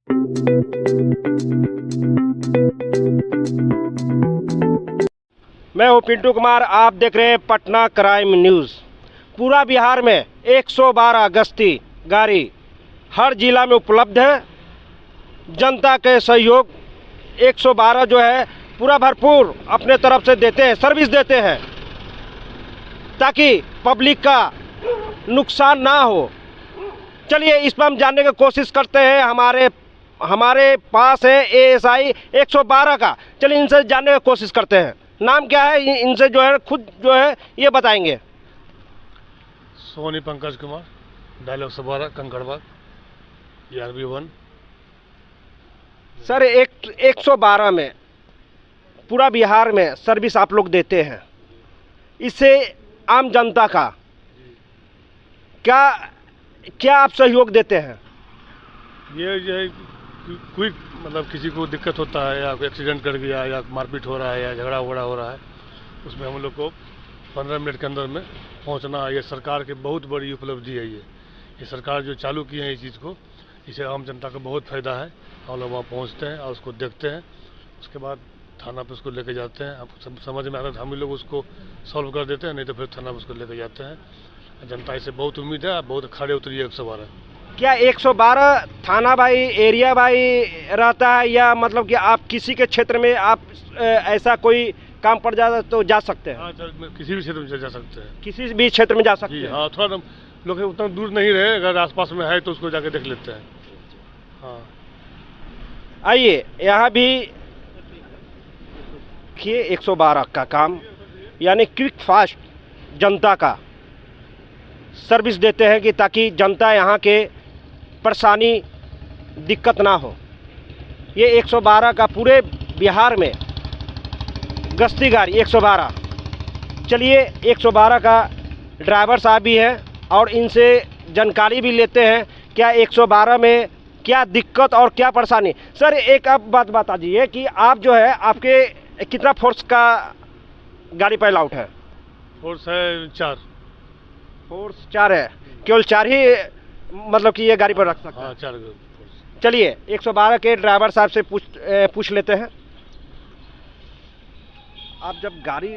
मैं हूं पिंटू कुमार, आप देख रहे हैं पटना क्राइम न्यूज़। पूरा बिहार में 112 गश्ती गाड़ी हर जिला में उपलब्ध है। जनता के सहयोग 112 जो है पूरा भरपूर अपने तरफ से देते हैं, सर्विस देते हैं, ताकि पब्लिक का नुकसान ना हो। चलिए इस पर हम जानने की कोशिश करते हैं। हमारे पास है एएसआई 112 का। चलिए इनसे जानने की कोशिश करते हैं। नाम क्या है, इनसे जो है खुद जो है ये बताएंगे। Soni Pankaj Kumar, dialogue 12 Kankarbagh, ERB 1। Sir 112 में पूरा बिहार में सर्विस आप लोग देते हैं, इससे आम जनता का क्या आप सहयोग देते हैं? ये कोई मतलब किसी को दिक्कत होता है या कोई एक्सीडेंट कर गया या मारपीट हो रहा है या झगड़ा वगड़ा हो रहा है, उसमें हम लोग को 15 मिनट के अंदर में पहुंचना, ये सरकार की बहुत बड़ी उपलब्धि है। ये सरकार जो चालू की है इस चीज़ को, इससे आम जनता को बहुत फ़ायदा है। हम लोग वहाँ पहुँचते हैं और उसको देखते हैं, उसके बाद थाना पे उसको लेके जाते हैं। अब सब समझ में आता है, हम लोग उसको सॉल्व कर देते हैं, नहीं तो फिर थाना पे उसको लेके जाते हैं। जनता इससे बहुत उम्मीद है, बहुत खड़े उतरी है 112। क्या 112 थाना भाई, एरिया भाई रहता है, या मतलब कि आप किसी के क्षेत्र में आप ऐसा कोई काम पड़ जाता तो जा सकते हैं? हाँ, किसी भी क्षेत्र में जा सकते हैं। किसी भी क्षेत्र में जा सकते हैं? हाँ, थोड़ा लोग उतना दूर नहीं रहे, अगर आसपास में है तो उसको जाके देख लेते हैं। हाँ, आइए यहाँ भी देखिए 112 का काम, यानी क्विक फास्ट जनता का सर्विस देते हैं कि ताकि जनता यहाँ के परेशानी दिक्कत ना हो। ये 112 का पूरे बिहार में गश्ती गाड़ी 112। चलिए 112 का ड्राइवर साहब भी हैं और इनसे जानकारी भी लेते हैं, क्या 112 में क्या दिक्कत और क्या परेशानी। सर एक आप बात बता दीजिए कि आप जो है आपके कितना फोर्स का गाड़ी पे अलाउड है? फोर्स है 4। फोर्स 4 है, केवल 4 ही मतलब कि ये गाड़ी पर रख सकते हैं? हाँ, 4 फोर्स। चलिए 112 के ड्राइवर साहब से पूछ लेते हैं। आप जब गाड़ी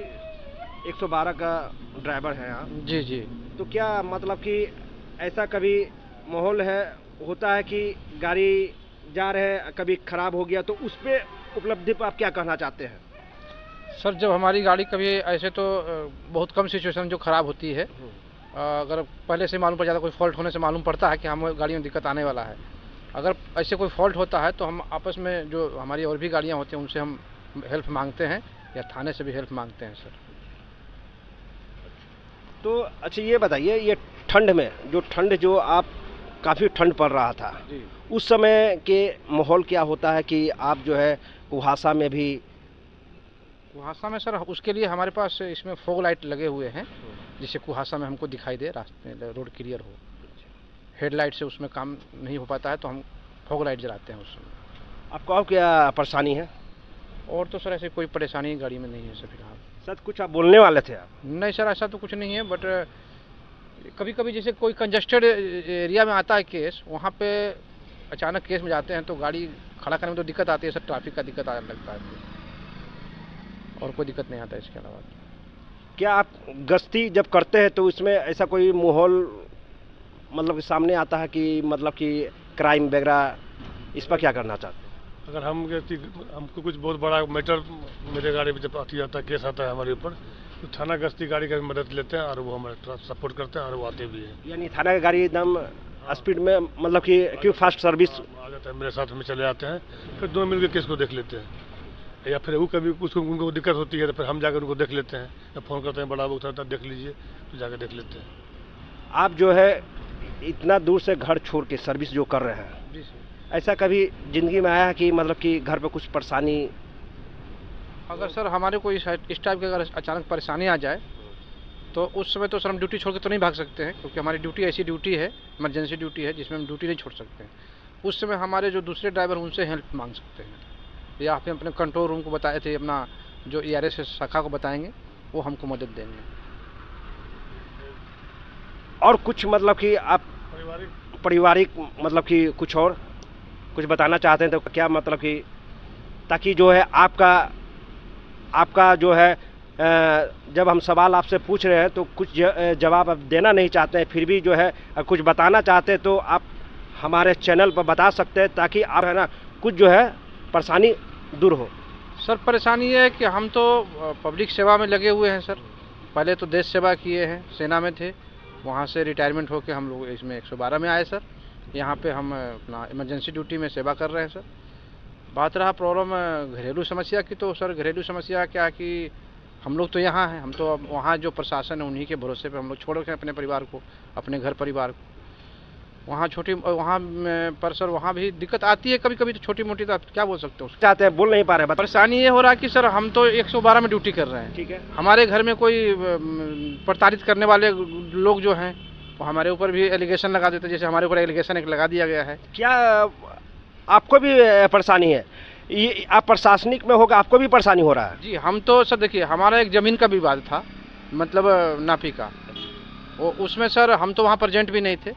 112 का ड्राइवर हैं आप? जी जी। तो क्या मतलब कि ऐसा कभी माहौल होता है कि गाड़ी जा रहे हैं, कभी खराब हो गया, तो उस पे उपलब्धि पर आप क्या कहना चाहते हैं? सर जब हमारी गाड़ी कभी ऐसे तो बहुत कम सिचुएशन जो ख़राब होती है, अगर पहले से मालूम पड़ जाता, कोई फॉल्ट होने से मालूम पड़ता है कि हम गाड़ी में दिक्कत आने वाला है, अगर ऐसे कोई फॉल्ट होता है तो हम आपस में जो हमारी और भी गाड़ियाँ होती हैं उनसे हम हेल्प मांगते हैं या थाने से भी हेल्प मांगते हैं सर। तो अच्छा ये बताइए, ये ठंड में जो आप काफ़ी ठंड पड़ रहा था जी, उस समय के माहौल क्या होता है कि आप जो है कुहासा में भी? कुहासा में सर उसके लिए हमारे पास इसमें फॉग लाइट लगे हुए हैं, जिससे कुहासा में हमको दिखाई दे, रास्ते में रोड क्लियर हो। हेडलाइट से उसमें काम नहीं हो पाता है तो हम फॉग लाइट जलाते हैं उस समय। आपको और क्या परेशानी है? और तो सर ऐसे कोई परेशानी गाड़ी में नहीं है सर फिलहाल। सर कुछ आप बोलने वाले थे आप? नहीं सर ऐसा तो कुछ नहीं है, बट कभी कभी जैसे कोई कंजस्टेड एरिया में आता है केस, वहाँ पे अचानक केस में जाते हैं तो गाड़ी खड़ा करने में तो दिक्कत आती है सर, ट्रैफिक का दिक्कत आने लगता है, और कोई दिक्कत नहीं आता है इसके अलावा। क्या आप गश्ती जब करते हैं तो इसमें ऐसा कोई माहौल मतलब कि सामने आता है कि मतलब कि क्राइम वगैरह, इस पर क्या करना चाहते हैं? अगर हमको कुछ बहुत बड़ा मैटर मेरे गाड़ी में जब आता है, केस आता है हमारे ऊपर, तो थाना गश्ती गाड़ी का भी मदद लेते हैं और वो हमारे सपोर्ट करते हैं और वो आते भी हैं। यानी थाना की गाड़ी एकदम स्पीड में मतलब कि क्यों फास्ट सर्विस आ जाता है, मेरे साथ में चले आते हैं, फिर दोनों मिलकर केस को देख लेते हैं। या फिर वो कभी उसको उनको दिक्कत होती है तो फिर हम जाकर उनको देख लेते हैं, या फ़ोन करते हैं, बड़ा वो उतरता है, देख लीजिए, तो जाकर देख लेते हैं। आप जो है इतना दूर से घर छोड़ के सर्विस जो कर रहे हैं, जी सर। ऐसा कभी ज़िंदगी में आया है कि मतलब कि घर पे कुछ परेशानी? अगर सर हमारे को इस टाइप की अगर अचानक परेशानी आ जाए तो उस समय तो सर हम ड्यूटी छोड़ के तो नहीं भाग सकते हैं, क्योंकि हमारी ड्यूटी ऐसी ड्यूटी है, इमरजेंसी ड्यूटी है, जिसमें हम ड्यूटी नहीं छोड़ सकते हैं। उस समय हमारे जो दूसरे ड्राइवर उनसे हेल्प मांग सकते हैं, या आपने अपने कंट्रोल रूम को बताए थे, अपना जो ERS शाखा को बताएंगे, वो हमको मदद देंगे। और कुछ मतलब कि आप पारिवारिक मतलब कि कुछ और? कुछ बताना चाहते हैं तो क्या मतलब कि ताकि जो है आपका जो है जब हम सवाल आपसे पूछ रहे हैं तो कुछ जवाब आप देना नहीं चाहते हैं, फिर भी जो है कुछ बताना चाहते हैं तो आप हमारे चैनल पर बता सकते हैं ताकि आप है ना कुछ जो है परेशानी दूर हो। सर परेशानी ये है कि हम तो पब्लिक सेवा में लगे हुए हैं सर। पहले तो देश सेवा किए हैं, सेना में थे, वहाँ से रिटायरमेंट होकर हम लोग इसमें 112 में आए सर। यहाँ पे हम अपना इमरजेंसी ड्यूटी में सेवा कर रहे हैं सर। बात रहा प्रॉब्लम घरेलू समस्या की, तो सर घरेलू समस्या क्या कि हम लोग तो यहाँ हैं, हम तो अब वहाँ जो प्रशासन है उन्हीं के भरोसे पे हम लोग छोड़ रखे हैं अपने परिवार को, अपने घर परिवार को। वहाँ पर सर वहाँ भी दिक्कत आती है कभी कभी, तो छोटी मोटी, तो आप क्या बोल सकते हो चाहते हैं, बोल नहीं पा रहे हैं। परेशानी ये हो रहा है कि सर हम तो 112 में ड्यूटी कर रहे हैं, ठीक है। हमारे हमारे घर में कोई प्रताड़ित करने वाले लोग जो हैं वो हमारे ऊपर भी एलिगेशन लगा देते हैं। जैसे हमारे ऊपर एलिगेशन एक लगा दिया गया है। क्या आपको भी परेशानी है? ये आप प्रशासनिक में होगा, आपको भी परेशानी हो रहा है? जी हम तो सर देखिए, हमारा एक ज़मीन का विवाद था, मतलब नापी का, वो उसमें सर हम तो वहाँ प्रेजेंट भी नहीं थे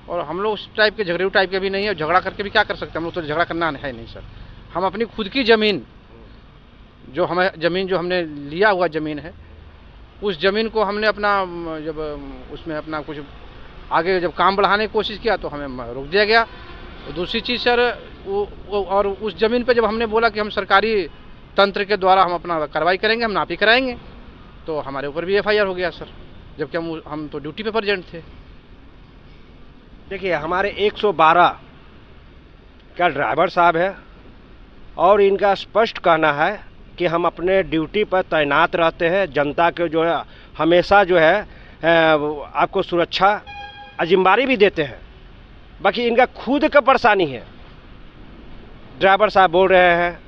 और हम लोग उस टाइप के झगड़ेलू टाइप के भी नहीं है। झगड़ा करके भी क्या कर सकते हैं, हम लोग तो झगड़ा करना है नहीं सर। हम अपनी खुद की ज़मीन जो हमने लिया हुआ ज़मीन है, उस ज़मीन को हमने अपना जब उसमें अपना कुछ आगे जब काम बढ़ाने की कोशिश किया तो हमें रोक दिया गया। दूसरी चीज़ सर और उस ज़मीन पे जब हमने बोला कि हम सरकारी तंत्र के द्वारा हम अपना कार्रवाई करेंगे, हम नापी कराएंगे, तो हमारे ऊपर भी FIR हो गया सर, जबकि हम तो ड्यूटी पे प्रेजेंट थे। देखिए हमारे 112 का ड्राइवर साहब है और इनका स्पष्ट कहना है कि हम अपने ड्यूटी पर तैनात रहते हैं, जनता के जो है हमेशा जो है आपको सुरक्षा जिम्मेदारी भी देते हैं। बाकी इनका खुद का परेशानी है। ड्राइवर साहब बोल रहे हैं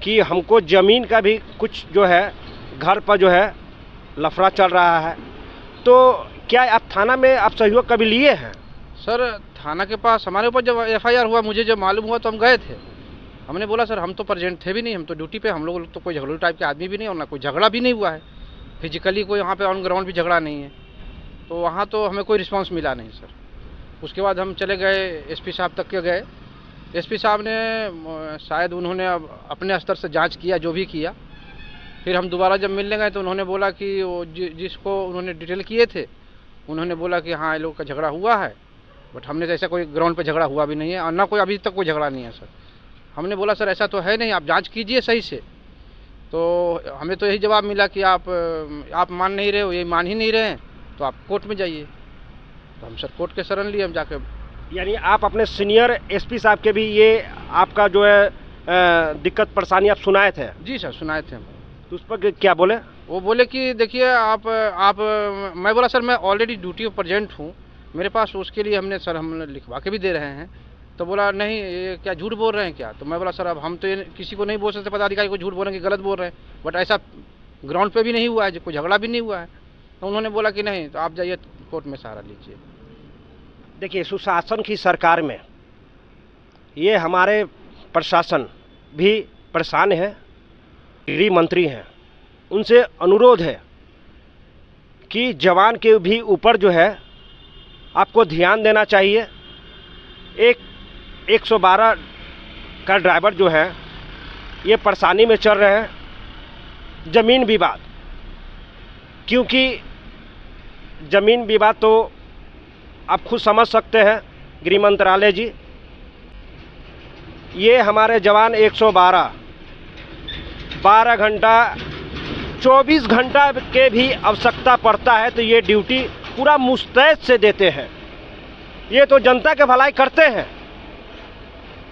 कि हमको ज़मीन का भी कुछ जो है घर पर जो है लफड़ा चल रहा है, तो क्या आप थाना में आप सहयोग कभी लिए हैं? सर थाना के पास हमारे ऊपर जब FIR हुआ, मुझे जब मालूम हुआ तो हम गए थे। हमने बोला सर हम तो प्रेजेंट थे भी नहीं, हम तो ड्यूटी पे, हम लोग तो कोई झगड़ू टाइप के आदमी भी नहीं और ना कोई झगड़ा भी नहीं हुआ है, फिजिकली कोई वहाँ पे ऑन ग्राउंड भी झगड़ा नहीं है। तो वहाँ तो हमें कोई रिस्पांस मिला नहीं सर। उसके बाद हम चले गए SP साहब तक के गए। SP साहब ने शायद उन्होंने अब अपने स्तर से जांच किया, जो भी किया। फिर हम दोबारा जब मिलने गए तो उन्होंने बोला कि वो जिसको उन्होंने डिटेल किए थे, उन्होंने बोला कि हाँ ये लोग का झगड़ा हुआ है, बट हमने तो ऐसा कोई ग्राउंड पे झगड़ा हुआ भी नहीं है और ना कोई अभी तक कोई झगड़ा नहीं है सर। हमने बोला सर ऐसा तो है नहीं, आप जांच कीजिए सही से। तो हमें तो यही जवाब मिला कि आप मान नहीं रहे हो, ये मान ही नहीं रहे हैं, तो आप कोर्ट में जाइए। तो हम सर कोर्ट के शरण लिए, हम जाके। यानी आप अपने सीनियर SP साहब के भी ये आपका जो है दिक्कत परेशानी आप सुनाए थे? जी सर सुनाए थे हम। तो उस पर क्या बोले? वो बोले कि देखिए मैं बोला सर मैं ऑलरेडी ड्यूटी पर प्रेजेंट हूँ, मेरे पास उसके लिए हम लिखवा के भी दे रहे हैं। तो बोला नहीं ये क्या झूठ बोल रहे हैं क्या? तो मैं बोला सर अब हम तो ये किसी को नहीं बोल सकते, पदाधिकारी को झूठ बोल रहे हैं कि गलत बोल रहे हैं, बट ऐसा ग्राउंड पे भी नहीं हुआ है, कोई झगड़ा भी नहीं हुआ है। तो उन्होंने बोला कि नहीं, तो आप जाइए कोर्ट में सहारा लीजिए। देखिए सुशासन की सरकार में ये हमारे प्रशासन भी परेशान है। गृह मंत्री हैं, उनसे अनुरोध है कि जवान के भी ऊपर जो है आपको ध्यान देना चाहिए। 112 का ड्राइवर जो है ये परेशानी में चल रहे हैं। ज़मीन विवाद, क्योंकि ज़मीन विवाद तो आप खुद समझ सकते हैं गृह मंत्रालय जी। ये हमारे जवान 112 12 घंटा 24 घंटा के भी आवश्यकता पड़ता है तो ये ड्यूटी पूरा मुस्तैद से देते हैं। ये तो जनता के भलाई करते हैं,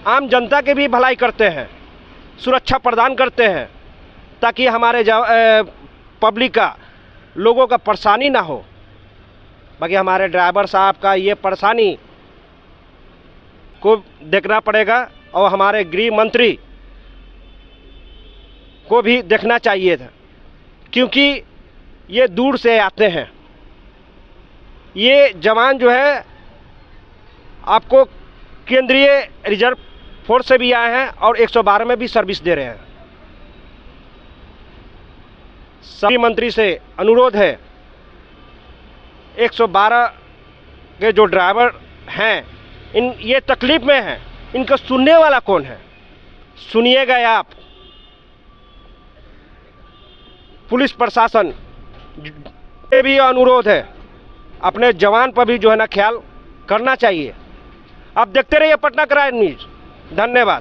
आम जनता के भी भलाई करते हैं, सुरक्षा प्रदान करते हैं ताकि हमारे पब्लिक का, लोगों का परेशानी ना हो। बाकी हमारे ड्राइवर साहब का ये परेशानी को देखना पड़ेगा और हमारे गृह मंत्री को भी देखना चाहिए था, क्योंकि ये दूर से आते हैं। ये जवान जो है आपको केंद्रीय रिजर्व फोर्स से भी आए हैं और 112 में भी सर्विस दे रहे हैं। सभी मंत्री से अनुरोध है 112 के जो ड्राइवर हैं ये तकलीफ में हैं, इनको सुनने वाला कौन है? सुनिएगा आप। पुलिस प्रशासन ये भी अनुरोध है, अपने जवान पर भी जो है ना ख्याल करना चाहिए। आप देखते रहिए पटना क्राइम न्यूज। धन्यवाद।